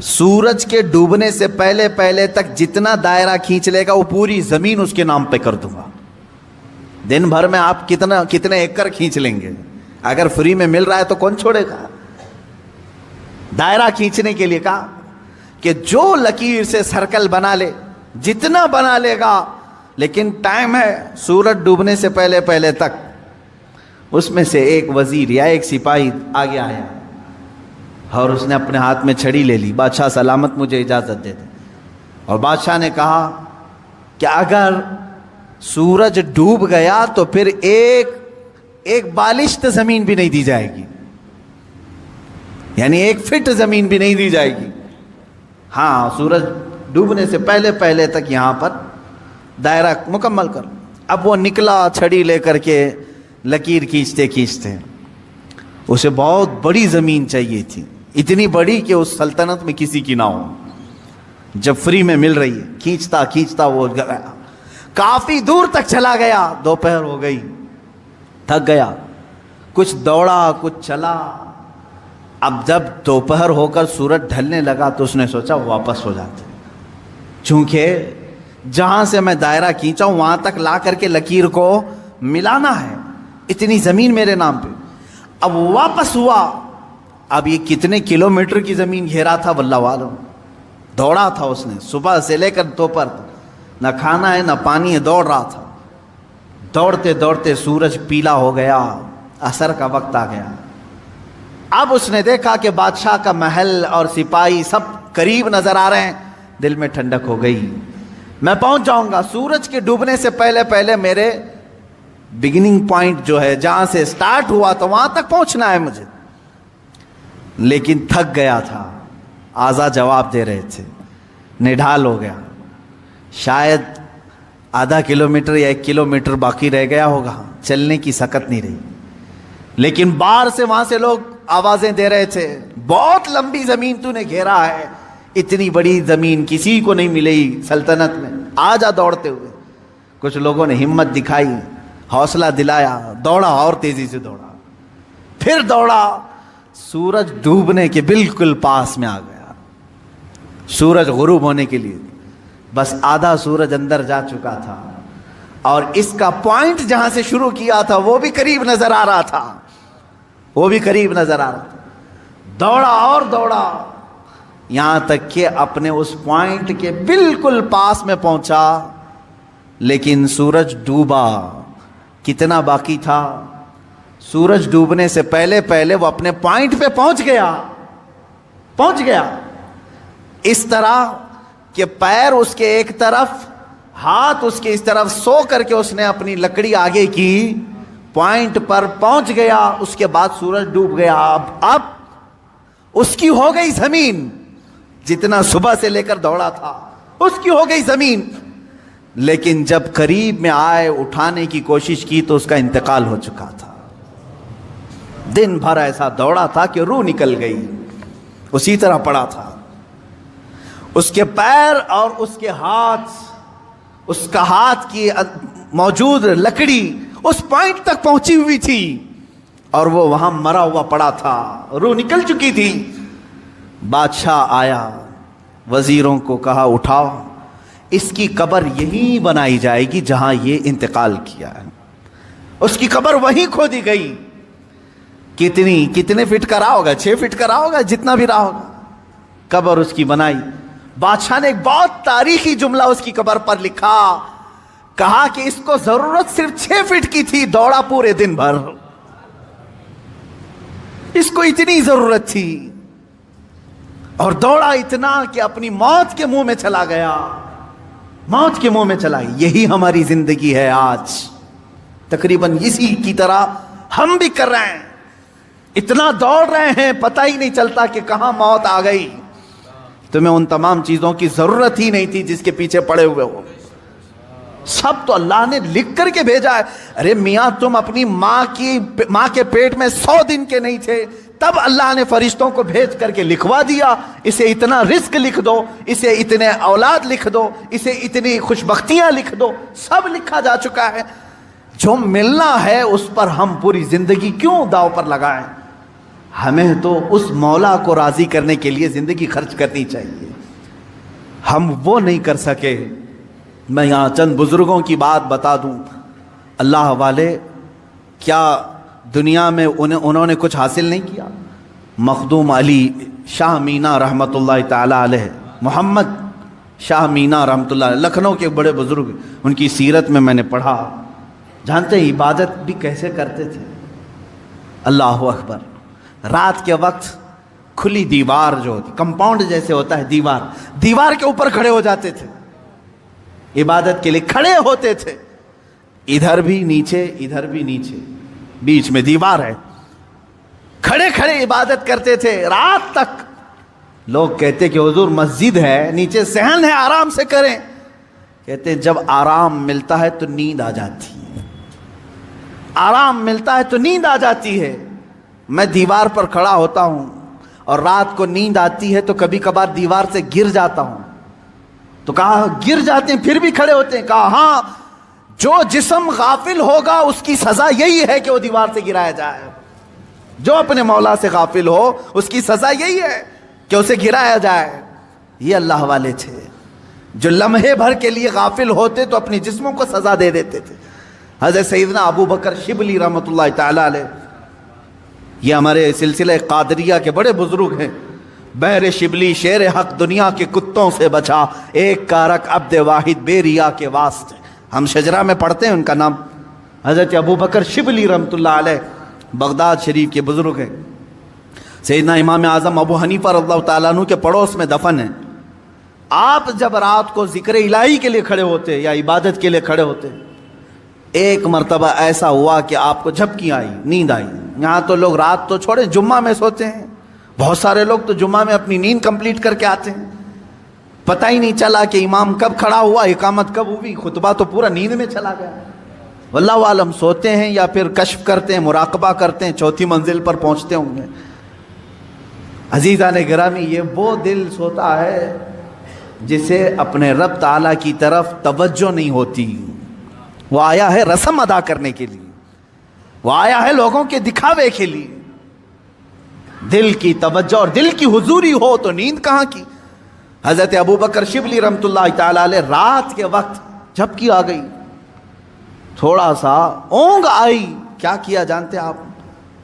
سورج کے ڈوبنے سے پہلے پہلے تک جتنا دائرہ کھینچ لے گا وہ پوری زمین اس کے نام پہ کر دوں گا. دن بھر میں آپ کتنے ایکڑ کھینچ لیں گے؟ اگر فری میں مل رہا ہے تو کون چھوڑے گا؟ دائرہ کھینچنے کے لیے کہا کہ جو لکیر سے سرکل بنا لے, جتنا بنا لے گا, لیکن ٹائم ہے سورج ڈوبنے سے پہلے پہلے تک. اس میں سے ایک وزیر یا ایک سپاہی آگے آیا اور اس نے اپنے ہاتھ میں چھڑی لے لی. بادشاہ سلامت مجھے اجازت دے دے. اور بادشاہ نے کہا کہ اگر سورج ڈوب گیا تو پھر ایک بالشت زمین بھی نہیں دی جائے گی, یعنی 1 فٹ زمین بھی نہیں دی جائے گی. ہاں, سورج ڈوبنے سے پہلے پہلے تک یہاں پر دائرہ مکمل کر. اب وہ نکلا چھڑی لے کر کے, لکیر کھینچتے کھینچتے. اسے بہت بڑی زمین چاہیے تھی, اتنی بڑی کہ اس سلطنت میں کسی کی نہ ہو. جب فری میں مل رہی ہے, کھینچتا کھینچتا وہ گیا, کافی دور تک چلا گیا. دوپہر ہو گئی, تھک گیا, کچھ دوڑا کچھ چلا. اب جب دوپہر ہو کر سورج ڈھلنے لگا تو اس نے سوچا واپس ہو جاتے, چونکہ جہاں سے میں دائرہ کھینچا ہوں وہاں تک لا کر کے لکیر کو ملانا ہے, اتنی زمین میرے نام پہ. اب واپس ہوا. اب یہ کتنے کلومیٹر کی زمین گھیرا تھا واللہ عالم. دوڑا تھا اس نے صبح سے لے کر دوپہر تک, نہ کھانا ہے نہ پانی ہے, دوڑ رہا تھا. دوڑتے دوڑتے سورج پیلا ہو گیا, عصر کا وقت آ گیا. اب اس نے دیکھا کہ بادشاہ کا محل اور سپاہی سب قریب نظر آ رہے ہیں. دل میں ٹھنڈک ہو گئی, میں پہنچ جاؤں گا. سورج کے ڈوبنے سے پہلے پہلے میرے بگننگ پوائنٹ جو ہے, جہاں سے سٹارٹ ہوا تو وہاں تک پہنچنا ہے مجھے. لیکن تھک گیا تھا, آزا جواب دے رہے تھے, نڈھال ہو گیا. شاید آدھا کلومیٹر یا 1 کلومیٹر باقی رہ گیا ہوگا, چلنے کی سکت نہیں رہی. لیکن باہر سے وہاں سے لوگ آوازیں دے رہے تھے, بہت لمبی زمین تو نے گھیرا ہے, اتنی بڑی زمین کسی کو نہیں ملی سلطنت میں, آ جا دوڑتے ہوئے. کچھ لوگوں نے ہمت دکھائی, حوصلہ دلایا, دوڑا اور تیزی سے دوڑا. پھر دوڑا, سورج ڈوبنے کے بالکل پاس میں آ گیا. سورج غروب ہونے کے لیے بس آدھا سورج اندر جا چکا تھا, اور اس کا پوائنٹ جہاں سے شروع کیا تھا وہ بھی قریب نظر آ رہا تھا, وہ بھی قریب نظر آ رہا تھا. دوڑا اور دوڑا, یہاں تک کہ اپنے اس پوائنٹ کے بالکل پاس میں پہنچا. لیکن سورج ڈوبا. کتنا باقی تھا؟ سورج ڈوبنے سے پہلے پہلے وہ اپنے پوائنٹ پہ پہنچ گیا. اس طرح کہ پیر اس کے ایک طرف, ہاتھ اس کے اس طرف, سو کر کے اس نے اپنی لکڑی آگے کی, پوائنٹ پر پہنچ گیا. اس کے بعد سورج ڈوب گیا. اب اس کی ہو گئی زمین, جتنا صبح سے لے کر دوڑا تھا اس کی ہو گئی زمین. لیکن جب قریب میں آئے, اٹھانے کی کوشش کی تو اس کا انتقال ہو چکا تھا. دن بھر ایسا دوڑا تھا کہ روح نکل گئی, اسی طرح پڑا تھا. اس کے پیر اور اس کے ہاتھ, اس کا ہاتھ کی موجود لکڑی اس پوائنٹ تک پہنچی ہوئی تھی, اور وہ وہاں مرا ہوا پڑا تھا, روح نکل چکی تھی. بادشاہ آیا, وزیروں کو کہا اٹھاؤ, اس کی قبر یہیں بنائی جائے گی جہاں یہ انتقال کیا ہے. اس کی قبر وہیں کھودی گئی. کتنے فٹ کا رہا ہوگا, 6 فٹ کا رہا ہوگا, جتنا بھی رہا ہوگا. قبر اس کی بنائی. بادشاہ نے ایک بہت تاریخی جملہ اس کی قبر پر لکھا, کہا کہ اس کو ضرورت صرف 6 فٹ کی تھی, دوڑا پورے دن بھر, اس کو اتنی ضرورت تھی, اور دوڑا اتنا کہ اپنی موت کے منہ میں چلا گیا, موت کے منہ میں چلا. یہی ہماری زندگی ہے آج, تقریباً اسی کی طرح ہم بھی کر رہے ہیں. اتنا دوڑ رہے ہیں, پتہ ہی نہیں چلتا کہ کہاں موت آ گئی. تمہیں ان تمام چیزوں کی ضرورت ہی نہیں تھی جس کے پیچھے پڑے ہوئے ہو. سب تو اللہ نے لکھ کر کے بھیجا ہے. ارے میاں, تم اپنی ماں کے پیٹ میں 100 دن کے نہیں تھے, تب اللہ نے فرشتوں کو بھیج کر کے لکھوا دیا، اسے اتنا رزق لکھ دو، اسے اتنے اولاد لکھ دو، اسے اتنی خوشبختیاں لکھ دو، سب لکھا جا چکا ہے۔ جو ملنا ہے اس پر ہم پوری زندگی کیوں داؤ پر لگائیں؟ ہمیں تو اس مولا کو راضی کرنے کے لیے زندگی خرچ کرنی چاہیے۔ ہم وہ نہیں کر سکے۔ میں یہاں چند بزرگوں کی بات بتا دوں، اللہ والے کیا دنیا میں انہوں نے کچھ حاصل نہیں کیا؟ مخدوم علی شاہ مینا رحمۃ اللہ تعالی علیہ، محمد شاہ مینا رحمۃ اللہ علیہ، لکھنؤ کے بڑے بزرگ، ان کی سیرت میں نے پڑھا۔ جانتے ہیں عبادت بھی کیسے کرتے تھے؟ اللہ اکبر، رات کے وقت کھلی دیوار جو ہوتی، کمپاؤنڈ جیسے ہوتا ہے دیوار کے اوپر کھڑے ہو جاتے تھے، عبادت کے لیے کھڑے ہوتے تھے، ادھر بھی نیچے ادھر بھی نیچے، بیچ میں دیوار ہے، کھڑے کھڑے عبادت کرتے تھے رات تک۔ لوگ کہتے کہ حضور مسجد ہے، نیچے صحن ہے، آرام سے کریں۔ کہتے جب آرام ملتا ہے تو نیند آ جاتی ہے، آرام ملتا ہے تو نیند آ جاتی ہے۔ میں دیوار پر کھڑا ہوتا ہوں اور رات کو نیند آتی ہے تو کبھی کبھار دیوار سے گر جاتا ہوں۔ تو کہا گر جاتے ہیں پھر بھی کھڑے ہوتے ہیں؟ کہا ہاں، جو جسم غافل ہوگا اس کی سزا یہی ہے کہ وہ دیوار سے گرایا جائے۔ جو اپنے مولا سے غافل ہو اس کی سزا یہی ہے کہ اسے گرایا جائے۔ یہ اللہ والے تھے جو لمحے بھر کے لیے غافل ہوتے تو اپنی جسموں کو سزا دے دیتے تھے۔ حضرت سیدنا ابو بکر شبلی رحمۃ اللہ تعالی علیہ، یہ ہمارے سلسلہ قادریہ کے بڑے بزرگ ہیں۔ بحر شبلی شیر حق دنیا کے کتوں سے بچا، ایک کارک عبد واحد بے ریا کے واسطے۔ ہم شجرہ میں پڑھتے ہیں ان کا نام، حضرت ابو بکر شبلی رحمۃ اللہ علیہ، بغداد شریف کے بزرگ ہیں۔ سیدنا امام اعظم ابو حنیفہ رضی اللہ تعالیٰ عنہ کے پڑوس میں دفن ہیں۔ آپ جب رات کو ذکر الہی کے لیے کھڑے ہوتے یا عبادت کے لیے کھڑے ہوتے، ایک مرتبہ ایسا ہوا کہ آپ کو جھپکی آئی، نیند آئی۔ یہاں تو لوگ رات تو چھوڑے جمعہ میں سوتے ہیں، بہت سارے لوگ تو جمعہ میں اپنی نیند کمپلیٹ کر کے آتے ہیں، پتہ ہی نہیں چلا کہ امام کب کھڑا ہوا، اقامت کب ہوئی، خطبہ تو پورا نیند میں چلا گیا۔ واللہ عالم سوتے ہیں یا پھر کشف کرتے ہیں، مراقبہ کرتے ہیں، چوتھی منزل پر پہنچتے ہوں گے۔ عزیزان گرامی، یہ وہ دل سوتا ہے جسے اپنے رب تعالیٰ کی طرف توجہ نہیں ہوتی۔ وہ آیا ہے رسم ادا کرنے کے لیے، وہ آیا ہے لوگوں کے دکھاوے کے لیے۔ دل کی توجہ اور دل کی حضوری ہو تو نیند کہاں کی۔ حضرت ابو بکر شبلی رحمۃ اللہ تعالی علیہ، رات کے وقت جھپکی آ گئی، تھوڑا سا اونگ آئی، کیا کیا جانتے آپ؟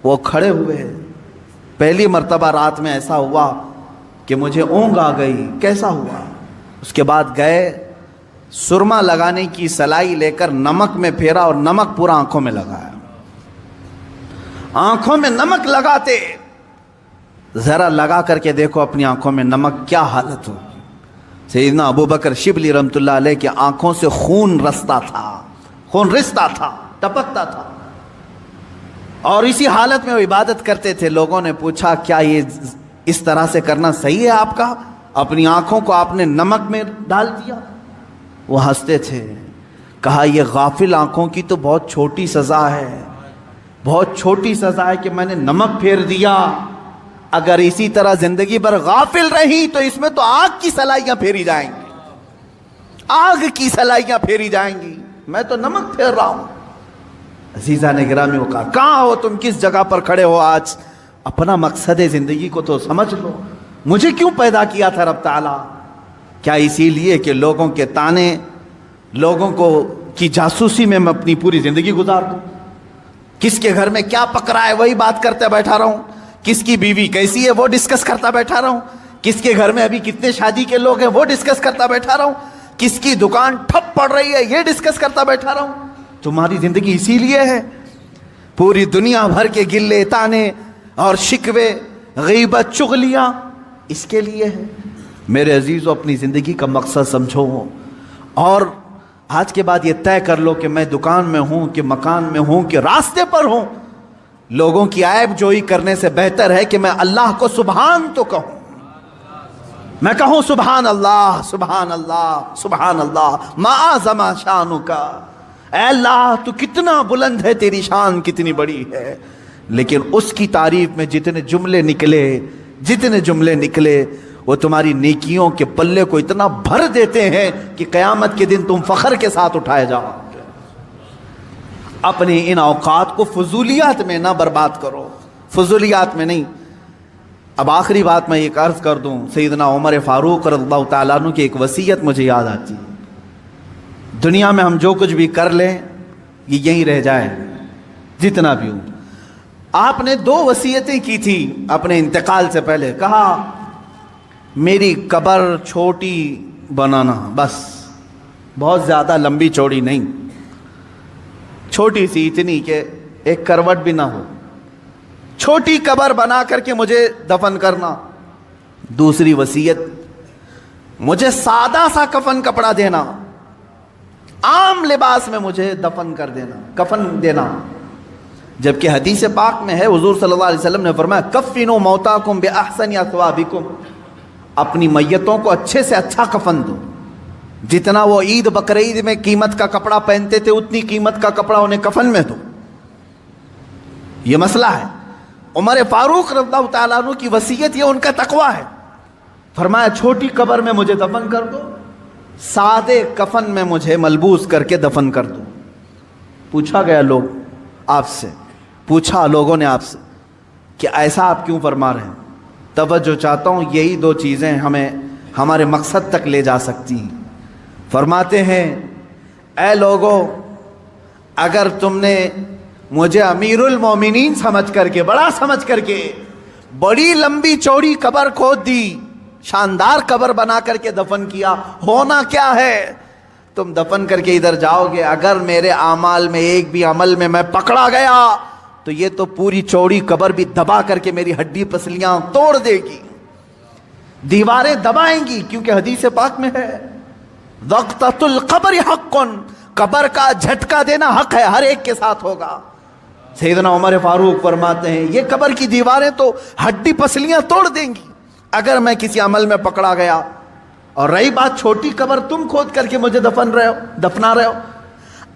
وہ کھڑے ہوئے۔ پہلی مرتبہ رات میں ایسا ہوا کہ مجھے اونگ آ گئی، کیسا ہوا؟ اس کے بعد گئے، سرما لگانے کی سلائی لے کر نمک میں پھیرا اور نمک پورا آنکھوں میں لگایا۔ آنکھوں میں نمک لگاتے، ذرا لگا کر کے دیکھو اپنی آنکھوں میں نمک کیا حالت ہو۔ سیدنا ابو بکر شبلی رحمۃ اللہ علیہ کی آنکھوں سے خون رستا تھا، خون رستا تھا، ٹپکتا تھا، اور اسی حالت میں وہ عبادت کرتے تھے۔ لوگوں نے پوچھا کیا یہ اس طرح سے کرنا صحیح ہے آپ کا؟ اپنی آنکھوں کو آپ نے نمک میں ڈال دیا۔ وہ ہنستے تھے، کہا یہ غافل آنکھوں کی تو بہت چھوٹی سزا ہے، بہت چھوٹی سزا ہے کہ میں نے نمک پھیر دیا۔ اگر اسی طرح زندگی بھر غافل رہی تو اس میں تو آگ کی سلائیاں پھیری جائیں گی، آگ کی سلائیاں پھیری جائیں گی، میں تو نمک پھیر رہا ہوں۔ عزیزان گرامی، وہ کہا کہاں ہو تم، کس جگہ پر کھڑے ہو؟ آج اپنا مقصد زندگی کو تو سمجھ لو، مجھے کیوں پیدا کیا تھا رب تعالیٰ؟ کیا اسی لیے کہ لوگوں کے تانے، لوگوں کو کی جاسوسی میں اپنی پوری زندگی گزار دوں؟ کس کے گھر میں کیا پک رہا ہے وہی بات کرتے بیٹھا رہا ہوں، کس کی بیوی کیسی ہے وہ ڈسکس کرتا بیٹھا رہا ہوں، کس کے گھر میں ابھی کتنے شادی کے لوگ ہیں وہ ڈسکس کرتا بیٹھا رہا ہوں، کس کی دکان ٹھپ پڑ رہی ہے یہ ڈسکس کرتا بیٹھا رہا ہوں؟ تمہاری زندگی اسی لیے ہے، پوری دنیا بھر کے گلے تانے اور شکوے، غیبت، چغلیاں اس کے لیے ہے۔ میرے عزیزو، اپنی زندگی کا مقصد سمجھو اور آج کے بعد یہ طے کر لو کہ میں دکان میں ہوں کہ مکان میں ہوں کہ راستے پر ہوں، لوگوں کی عیب جوئی کرنے سے بہتر ہے کہ میں اللہ کو سبحان تو کہوں، میں کہوں سبحان اللہ سبحان اللہ سبحان اللہ، ما اعظم شانک، اے اللہ تو کتنا بلند ہے، تیری شان کتنی بڑی ہے، لیکن اس کی تعریف میں جتنے جملے نکلے وہ تمہاری نیکیوں کے پلے کو اتنا بھر دیتے ہیں کہ قیامت کے دن تم فخر کے ساتھ اٹھائے جاؤ۔ اپنے ان اوقات کو فضولیات میں نہ برباد کرو، فضولیات میں نہیں۔ اب آخری بات میں ایک عرض کر دوں، سیدنا عمر فاروق رضی اللہ تعالیٰ عنہ کی ایک وصیت مجھے یاد آتی ہے، دنیا میں ہم جو کچھ بھی کر لیں یہ یہیں رہ جائے جتنا بھی ہو۔ آپ نے 2 وصیتیں کی تھی اپنے انتقال سے پہلے، کہا میری قبر چھوٹی بنانا، بس بہت زیادہ لمبی چوڑی نہیں، چھوٹی سی، اتنی کہ ایک کروٹ بھی نہ ہو، چھوٹی قبر بنا کر کے مجھے دفن کرنا۔ دوسری وصیت، مجھے سادہ سا کفن کپڑا دینا، عام لباس میں مجھے دفن کر دینا، کفن دینا۔ جبکہ حدیث پاک میں ہے، حضور صلی اللہ علیہ وسلم نے فرمایا کفنوا موتاکم باحسن اثوابکم، اپنی میتوں کو اچھے سے اچھا کفن دو، جتنا وہ عید بقرعید میں قیمت کا کپڑا پہنتے تھے اتنی قیمت کا کپڑا انہیں کفن میں دو۔ یہ مسئلہ ہے۔ عمر فاروق رضی اللہ تعالیٰ عنہ کی وصیت، یہ ان کا تقویٰ ہے، فرمایا چھوٹی قبر میں مجھے دفن کر دو، سادے کفن میں مجھے ملبوس کر کے دفن کر دو۔ پوچھا گیا لوگوں نے آپ سے کہ ایسا آپ کیوں فرما رہے ہیں؟ توجہ چاہتا ہوں، یہی 2 چیزیں ہمیں ہمارے مقصد تک لے جا سکتی ہیں۔ فرماتے ہیں اے لوگو، اگر تم نے مجھے امیر المومنین سمجھ کر کے، بڑا سمجھ کر کے بڑی لمبی چوڑی قبر کھود دی، شاندار قبر بنا کر کے دفن کیا، ہونا کیا ہے؟ تم دفن کر کے ادھر جاؤ گے، اگر میرے اعمال میں ایک بھی عمل میں میں پکڑا گیا تو یہ تو پوری چوڑی قبر بھی دبا کر کے میری ہڈی پسلیاں توڑ دے گی، دیواریں دبائیں گی، کیونکہ حدیث پاک میں ہے وقتۃ القبر حق، قبر کا جھٹکا دینا حق ہے، ہر ایک کے ساتھ ہوگا۔ سیدنا عمر فاروق فرماتے ہیں یہ قبر کی دیواریں تو ہڈی پسلیاں توڑ دیں گی اگر میں کسی عمل میں پکڑا گیا۔ اور رہی بات چھوٹی قبر تم کھود کر کے مجھے دفنا رہے ہو،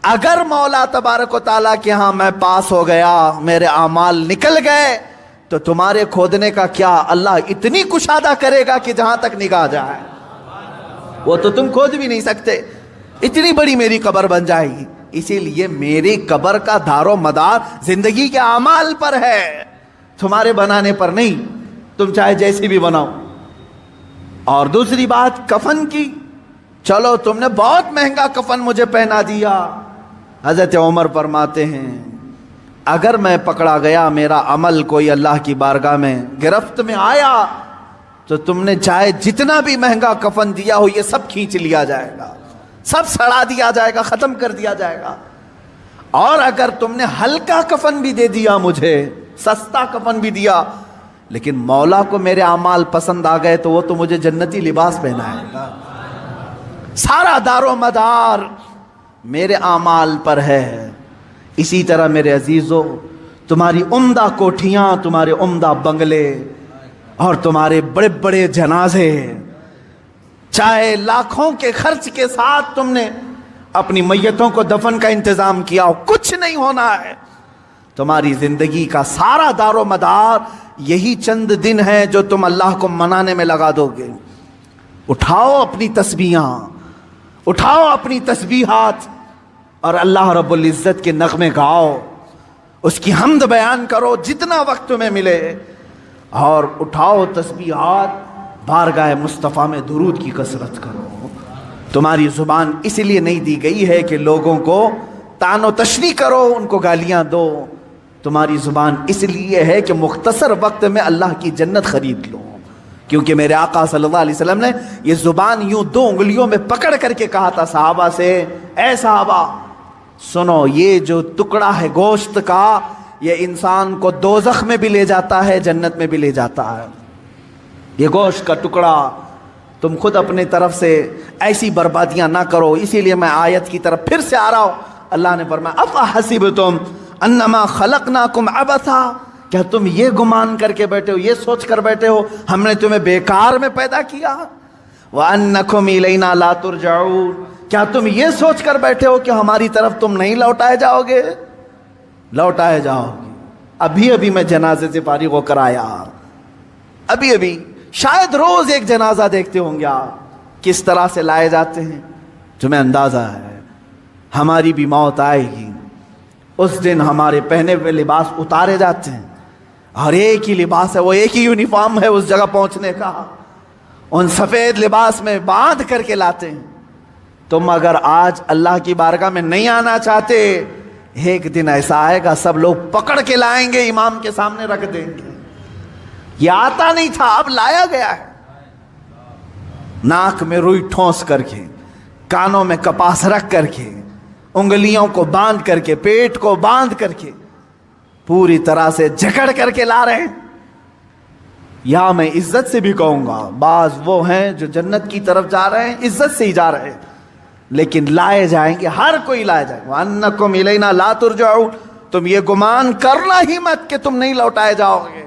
اگر مولا تبارک و تعالیٰ کے ہاں میں پاس ہو گیا، میرے اعمال نکل گئے، تو تمہارے کھودنے کا کیا، اللہ اتنی کشادہ کرے گا کہ جہاں تک نگاہ جائے وہ تو تم کھود بھی نہیں سکتے، اتنی بڑی میری قبر بن جائے گی۔ اسی لیے میری قبر کا دار و مدار زندگی کے اعمال پر ہے، تمہارے بنانے پر نہیں، تم چاہے جیسی بھی بناؤ۔ اور دوسری بات کفن کی، چلو تم نے بہت مہنگا کفن مجھے پہنا دیا، حضرت عمر فرماتے ہیں اگر میں پکڑا گیا، میرا عمل کوئی اللہ کی بارگاہ میں گرفت میں آیا، تو تم نے چاہے جتنا بھی مہنگا کفن دیا ہو یہ سب کھینچ لیا جائے گا، سب سڑا دیا جائے گا، ختم کر دیا جائے گا۔ اور اگر تم نے ہلکا کفن بھی دے دیا مجھے، سستا کفن بھی دیا، لیکن مولا کو میرے اعمال پسند آ گئے تو وہ تو مجھے جنتی لباس پہنائے گا۔ سارا دار و مدار میرے اعمال پر ہے۔ اسی طرح میرے عزیزو، تمہاری عمدہ کوٹھیاں، تمہارے عمدہ بنگلے اور تمہارے بڑے بڑے جنازے، چاہے لاکھوں کے خرچ کے ساتھ تم نے اپنی میتوں کو دفن کا انتظام کیا ہو، کچھ نہیں ہونا ہے۔ تمہاری زندگی کا سارا دار و مدار یہی چند دن ہے جو تم اللہ کو منانے میں لگا دو گے۔ اٹھاؤ اپنی تسبیحاں، اٹھاؤ اپنی تسبیحات اور اللہ رب العزت کے نغمے گاؤ، اس کی حمد بیان کرو جتنا وقت تمہیں ملے، اور اٹھاؤ تسبیحات، بارگاہ مصطفیٰ میں درود کی کثرت کرو۔ تمہاری زبان اس لیے نہیں دی گئی ہے کہ لوگوں کو طعن و تشنیع کرو، ان کو گالیاں دو، تمہاری زبان اس لیے ہے کہ مختصر وقت میں اللہ کی جنت خرید لو۔ کیونکہ میرے آقا صلی اللہ علیہ وسلم نے یہ زبان یوں 2 انگلیوں میں پکڑ کر کے کہا تھا صحابہ سے، اے صحابہ سنو، یہ جو ٹکڑا ہے گوشت کا، یہ انسان کو دوزخ میں بھی لے جاتا ہے، جنت میں بھی لے جاتا ہے۔ یہ گوشت کا ٹکڑا، تم خود اپنے طرف سے ایسی بربادیاں نہ کرو۔ اسی لیے میں آیت کی طرف پھر سے آ رہا ہوں۔ اللہ نے فرمایا افحسبتم انما خلقناکم عبثا، کیا تم یہ گمان کر کے بیٹھے ہو، یہ سوچ کر بیٹھے ہو ہم نے تمہیں بیکار میں پیدا کیا؟ وانکم الینا لا ترجعون، کیا تم یہ سوچ کر بیٹھے ہو کہ ہماری طرف تم نہیں لوٹائے جاؤ گے؟ لوٹائے جاؤ گے۔ ابھی ابھی میں جنازے سے فارغ ہو کر آیا, ابھی ابھی. شاید روز ایک جنازہ دیکھتے ہوں گے آپ, کس طرح سے لائے جاتے ہیں. تمہیں اندازہ ہے ہماری بھی موت آئے گی, اس دن ہمارے پہنے ہوئے لباس اتارے جاتے ہیں, اور ایک ہی لباس ہے, وہ ایک ہی یونیفارم ہے اس جگہ پہنچنے کا, ان سفید لباس میں باندھ کر کے لاتے ہیں. تم اگر آج اللہ کی بارگاہ میں نہیں آنا چاہتے, ایک دن ایسا آئے گا سب لوگ پکڑ کے لائیں گے, امام کے سامنے رکھ دیں گے. یہ آتا نہیں تھا, اب لایا گیا ہے. ناک میں روئی ٹھونس کر کے, کانوں میں کپاس رکھ کر کے, انگلیوں کو باندھ کر کے, پیٹ کو باندھ کر کے, پوری طرح سے جکڑ کر کے لا رہے ہیں. یا میں عزت سے بھی کہوں گا, بعض وہ ہیں جو جنت کی طرف جا رہے ہیں, عزت سے ہی جا رہے ہیں, لیکن لائے جائیں گے, ہر کوئی لائے جائے گا. وَأَنَّكُمْ إِلَيْنَا لَا تُرْجَعُونَ, تم یہ گمان کرنا ہی مت کہ تم نہیں لوٹائے جاؤ گے,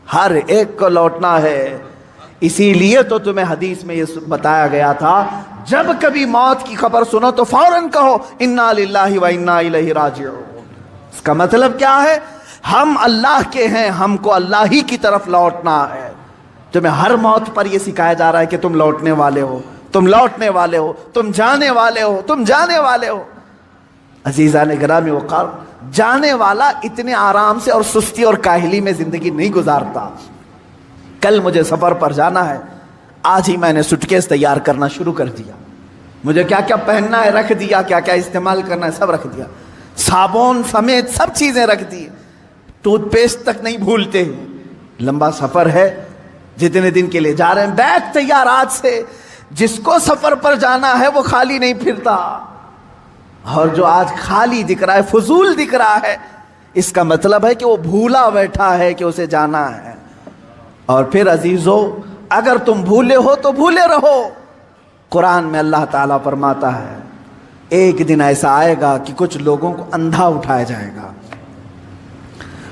ہر ایک کو لوٹنا ہے. اسی لیے تو تمہیں حدیث میں یہ بتایا گیا تھا, جب کبھی موت کی خبر سنو تو فوراً کہو اِنَّا لِلَّهِ وَإِنَّا إِلَيْهِ راجعون. اس کا مطلب کیا ہے؟ ہم اللہ کے ہیں, ہم کو اللہ ہی کی طرف لوٹنا ہے. تمہیں ہر موت پر یہ سکھایا جا رہا ہے کہ تم لوٹنے والے ہو, تم لوٹنے والے ہو, تم جانے والے ہو, تم جانے والے ہو. عزیزان گرامی وقار, جانے والا اتنے آرام سے اور سستی اور کاہلی میں زندگی نہیں گزارتا. کل مجھے سفر پر جانا ہے, آج ہی میں نے سوٹکیس تیار کرنا شروع کر دیا. مجھے کیا کیا پہننا ہے رکھ دیا, کیا کیا استعمال کرنا ہے سب رکھ دیا, صابن سمیت سب چیزیں رکھ دی, ٹوتھ پیسٹ تک نہیں بھولتے. لمبا سفر ہے, جتنے دن کے لیے جا رہے ہیں, بیگ تیار آج سے. جس کو سفر پر جانا ہے وہ خالی نہیں پھرتا, اور جو آج خالی دکھ رہا ہے, فضول دکھ رہا ہے, اس کا مطلب ہے کہ وہ بھولا بیٹھا ہے کہ اسے جانا ہے. اور پھر عزیزو, اگر تم بھولے ہو تو بھولے رہو. قرآن میں اللہ تعالیٰ فرماتا ہے ایک دن ایسا آئے گا کہ کچھ لوگوں کو اندھا اٹھایا جائے گا.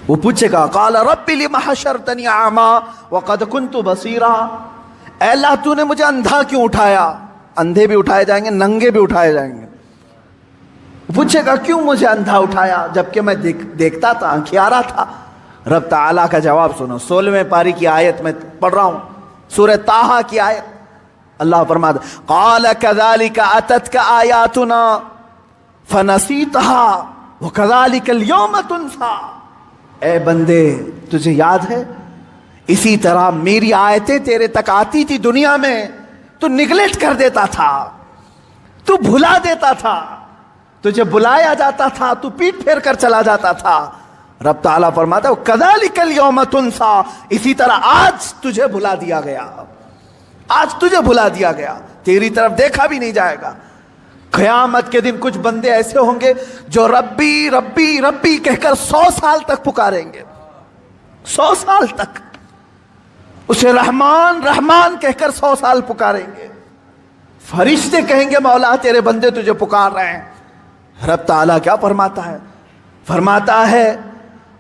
وہ پوچھے گا قال رب لم حشرتنی اعما وقد كنت بصیرا, اے اللہ تو نے مجھے اندھا کیوں اٹھایا. اندھے بھی اٹھائے جائیں گے, ننگے بھی اٹھائے جائیں گے. پوچھے گا کیوں مجھے اندھا اٹھایا جبکہ میں دیکھتا تھا, آنکھیارا تھا. رب تعالیٰ کا جواب سنو, 16ویں پاری کی آیت میں پڑھ رہا ہوں, سورہ طٰہٰ کی آیت. اللہ فرماتا قال كذلك اتتك آیاتنا فنسیتها وكذلك اليوم تنسى. اے بندے تجھے یاد ہے, اسی طرح میری آیتیں تیرے تک آتی تھی دنیا میں, تو نگلیکٹ کر دیتا تھا, تو بھلا دیتا تھا, تجھے بلایا جاتا تھا تو پیٹ پھیر کر چلا جاتا تھا. رب تعالیٰ فرماتا ہے کذالک الیوم تنسیٰ, اسی طرح آج تجھے بھلا دیا گیا, آج تجھے بھلا دیا گیا, تیری طرف دیکھا بھی نہیں جائے گا. قیامت کے دن کچھ بندے ایسے ہوں گے جو ربی ربی ربی کہہ کر 100 سال تک پکاریں گے, 100 سال تک اسے رحمان رحمان کہہ کر 100 سال پکاریں گے. فرشتے کہیں گے مولا تیرے بندے تجھے پکار رہے ہیں. رب تعالیٰ کیا فرماتا ہے؟ فرماتا ہے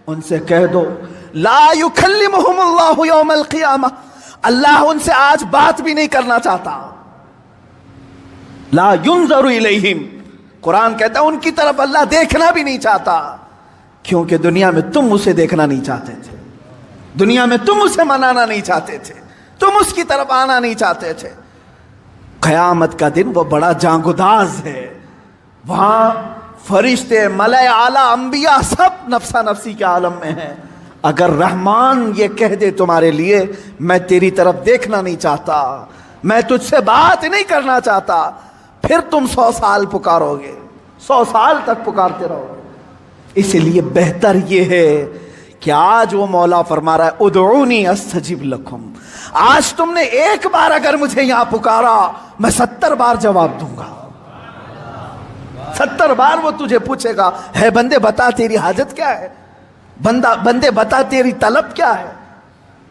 ان سے کہہ دو لا یکلمہم اللہ یوم القیامہ, اللہ ان سے آج بات بھی نہیں کرنا چاہتا. لا ینظر الیہم, قرآن کہتا ہے ان کی طرف اللہ دیکھنا بھی نہیں چاہتا, کیونکہ دنیا میں تم اسے دیکھنا نہیں چاہتے تھے, دنیا میں تم اسے منانا نہیں چاہتے تھے, تم اس کی طرف آنا نہیں چاہتے تھے. قیامت کا دن وہ بڑا جانگداز ہے, وہاں فرشتے ملائے اعلیٰ انبیاء سب نفسا نفسی کے عالم میں ہیں. اگر رحمان یہ کہہ دے تمہارے لیے میں تیری طرف دیکھنا نہیں چاہتا, میں تجھ سے بات نہیں کرنا چاہتا, پھر تم 100 سال پکارو گے, 100 سال تک پکارتے رہو گے. اس لیے بہتر یہ ہے کہ آج وہ مولا فرما رہا ہے ادعونی استجب لکم, آج تم نے ایک بار اگر مجھے یہاں پکارا میں 70 بار جواب دوں گا. 70 بار وہ تجھے پوچھے گا ہے بندے بتا تیری حاجت کیا ہے, بندے بتا تیری طلب کیا ہے.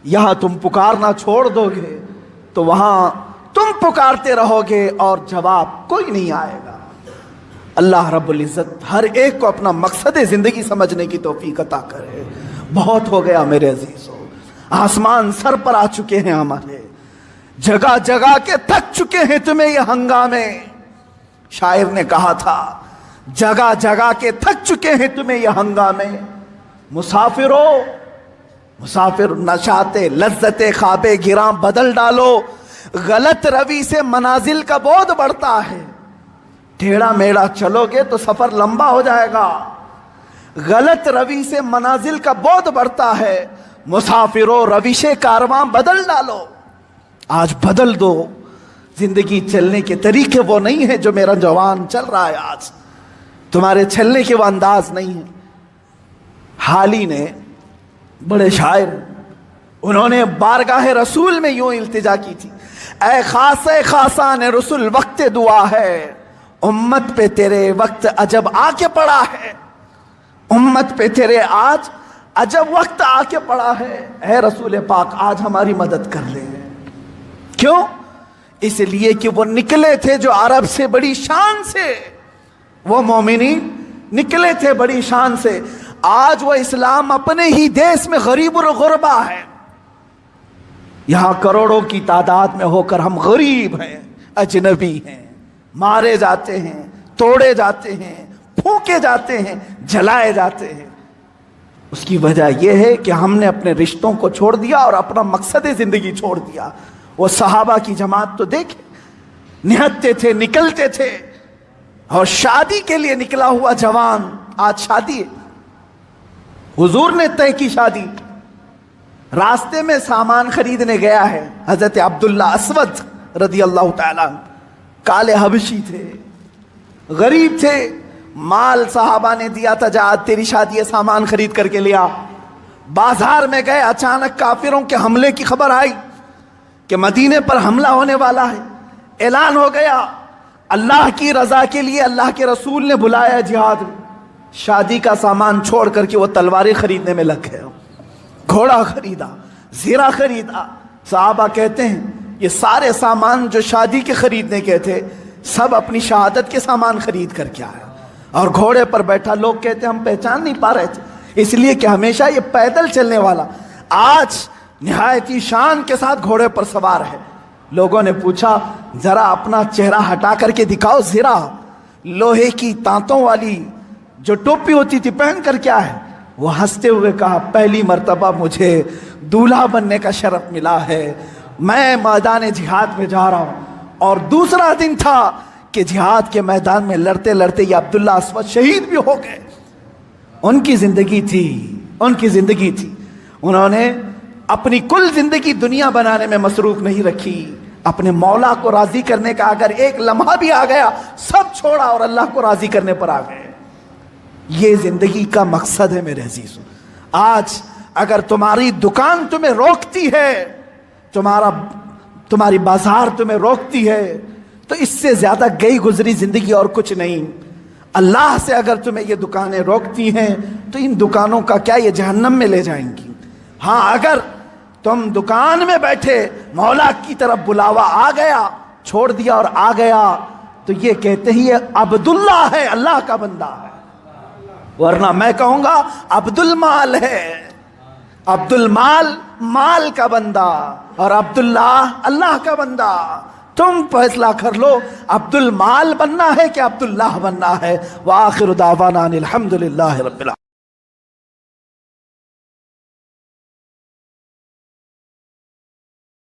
یہاں تم پکارنا چھوڑ دو گے تو وہاں تم پکارتے رہو گے اور جواب کوئی نہیں آئے گا. اللہ رب العزت ہر ایک کو اپنا مقصد زندگی سمجھنے کی توفیق عطا کرے. بہت ہو گیا میرے عزیزو, آسمان سر پر آ چکے ہیں ہمارے, جگہ جگہ کے تھک چکے ہیں تمہیں یہ ہنگامے. شاعر نے کہا تھا جگہ جگہ کے تھک چکے ہیں تمہیں یہ ہنگامے, مسافر نشاتے لذت خواب گراں بدل ڈالو، غلط روی سے منازل کا بودھ بڑھتا ہے، ٹیڑھا میڑا چلو گے تو سفر لمبا ہو جائے گا، غلط روی سے منازل کا بودھ بڑھتا ہے، مسافرو روش کارواں بدل ڈالو، آج بدل دو، زندگی چلنے کے طریقے وہ نہیں ہیں جو میرا جوان چل رہا ہے آج، تمہارے چلنے کے وہ انداز نہیں ہیں۔ حالی نے بڑے شاعر، انہوں نے بارگاہ رسول میں یوں التجا کی تھی، اے خاصان رسول وقت دعا ہے، امت پہ تیرے وقت عجب آ کے پڑا ہے، امت پہ تیرے آج عجب وقت آ کے پڑا ہے، اے رسول پاک آج ہماری مدد کر لے۔ کیوں؟ اس لیے کہ وہ نکلے تھے جو عرب سے بڑی شان سے، وہ مومنین نکلے تھے بڑی شان سے، آج وہ اسلام اپنے ہی دیش میں غریب الغربا ہے، یہاں کروڑوں کی تعداد میں ہو کر ہم غریب ہیں، اجنبی ہیں، مارے جاتے ہیں، توڑے جاتے ہیں، پھونکے جاتے ہیں، جلائے جاتے ہیں۔ اس کی وجہ یہ ہے کہ ہم نے اپنے رشتوں کو چھوڑ دیا اور اپنا مقصد زندگی چھوڑ دیا۔ وہ صحابہ کی جماعت تو دیکھیں، نہتے تھے، نکلتے تھے، اور شادی کے لیے نکلا ہوا جوان آج شادی ہے، حضور نے طے کی شادی، راستے میں سامان خریدنے گیا ہے، حضرت عبداللہ اسود رضی اللہ تعالیٰ عنہ، کالے حبشی تھے، غریب تھے، مال صحابہ نے دیا تھا، جا تیری شادی ہے، سامان خرید کر کے لیا۔ بازار میں گئے، اچانک کافروں کے حملے کی خبر آئی کہ مدینے پر حملہ ہونے والا ہے، اعلان ہو گیا، اللہ کی رضا کے لیے اللہ کے رسول نے بلایا جہاد میں، شادی کا سامان چھوڑ کر کے وہ تلواریں خریدنے میں لگ گئے، گھوڑا خریدا، زیرہ خریدا۔ صحابہ کہتے ہیں یہ سارے سامان جو شادی کے خریدنے کے تھے سب اپنی شہادت کے سامان خرید کر کے آیا، اور گھوڑے پر بیٹھا، لوگ کہتے ہیں ہم پہچان نہیں پا رہے تھے، اس لیے کہ ہمیشہ یہ پیدل چلنے والا آج نہایتی شان کے ساتھ گھوڑے پر سوار ہے۔ لوگوں نے پوچھا ذرا اپنا چہرہ ہٹا کر کے دکھاؤ، زیرہ لوہے کی تانتوں والی جو ٹوپی ہوتی تھی پہن کر کیا ہے؟ وہ ہنستے ہوئے کہا پہلی مرتبہ مجھے دولہا بننے کا شرف ملا ہے، میں میدان جہاد میں جا رہا ہوں، اور دوسرا دن تھا کہ جہاد کے میدان میں لڑتے لڑتے یہ عبداللہ اسود شہید بھی ہو گئے۔ ان کی زندگی تھی، انہوں نے اپنی کل زندگی دنیا بنانے میں مصروف نہیں رکھی، اپنے مولا کو راضی کرنے کا اگر ایک لمحہ بھی آ گیا سب چھوڑا اور اللہ کو راضی کرنے پر آ گئے۔ یہ زندگی کا مقصد ہے میرے عزیزوں۔ آج اگر تمہاری دکان تمہیں روکتی ہے، تمہاری بازار تمہیں روکتی ہے، تو اس سے زیادہ گئی گزری زندگی اور کچھ نہیں۔ اللہ سے اگر تمہیں یہ دکانیں روکتی ہیں تو ان دکانوں کا کیا یہ جہنم میں لے جائیں گی۔ ہاں اگر تم دکان میں بیٹھے مولا کی طرف بلاوا آ گیا، چھوڑ دیا اور آ گیا، تو یہ کہتے ہی یہ عبداللہ ہے، اللہ کا بندہ ہے، ورنہ میں کہوں گا عبد المال ہے، عبد المال مال کا بندہ، اور عبداللہ اللہ کا بندہ۔ تم فیصلہ کر لو عبد المال بننا ہے کہ عبداللہ بننا ہے۔ وآخر دعوانا الحمدللہ رب العالمین۔